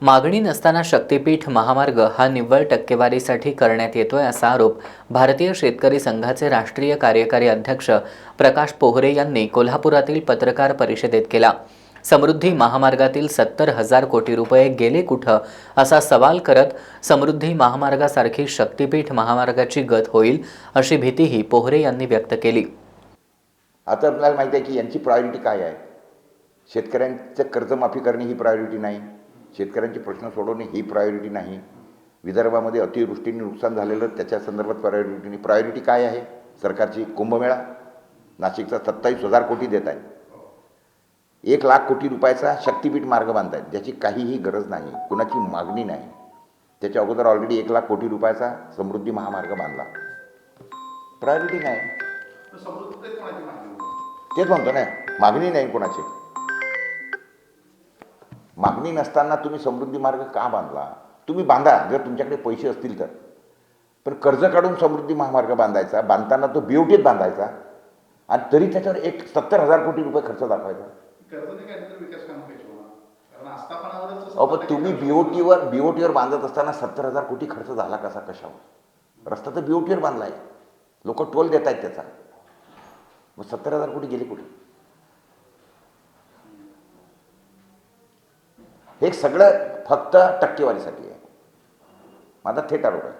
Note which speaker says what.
Speaker 1: मागणी नसताना शक्तीपीठ महामार्ग हा निव्वळ टक्केवारीसाठी करण्यात येतोय असा आरोप भारतीय शेतकरी संघाचे राष्ट्रीय कार्यकारी अध्यक्ष प्रकाश पोहरे यांनी कोल्हापुरातील पत्रकार परिषदेत केला। समृद्धी महामार्गातील 70,000 कोटी रुपये गेले कुठं असा सवाल करत समृद्धी महामार्गासारखी शक्तीपीठ महामार्गाची गत होईल अशी भीतीही पोहरे यांनी व्यक्त केली।
Speaker 2: आता आपल्याला माहिती आहे की यांची प्रायोरिटी काय आहे। शेतकऱ्यांचं कर्जमाफी करणे ही प्रायोरिटी नाही, शेतकऱ्यांचे प्रश्न सोडवणे ही प्रायोरिटी नाही, विदर्भामध्ये अतिवृष्टीने नुकसान झालेलं त्याच्या संदर्भात प्रायोरिटी काय आहे सरकारची? कुंभमेळा नाशिकचा 27,000 कोटी देत आहे, 1,00,000 कोटी रुपयाचा शक्तीपीठ मार्ग बांधत आहेत ज्याची काहीही गरज नाही, कुणाची मागणी नाही। त्याच्या अगोदर ऑलरेडी 1,00,000 कोटी रुपयाचा समृद्धी महामार्ग बांधला, प्रायोरिटी नाही। तेच म्हणतो ना, मागणी नाही कोणाची। मागणी नसताना तुम्ही समृद्धी मार्ग का बांधला? तुम्ही बांधा जर तुमच्याकडे पैसे असतील तर, पण कर्ज काढून समृद्धी महामार्ग बांधायचा, बांधताना तो बीओटीत बांधायचा आणि तरी त्याच्यावर 70,000 कोटी रुपये खर्च दाखवायचा। पण तुम्ही बीओटीवर बांधत असताना 70,000 कोटी खर्च झाला कसा? कशावर? रस्ता तर बीओटीवर बांधलाय, लोक टोल देत आहेत त्याचा, मग 70,000 कोटी गेले कुठे? हे सगळं फक्त टक्केवारीसाठी आहे, माझा थेट आरोप आहे।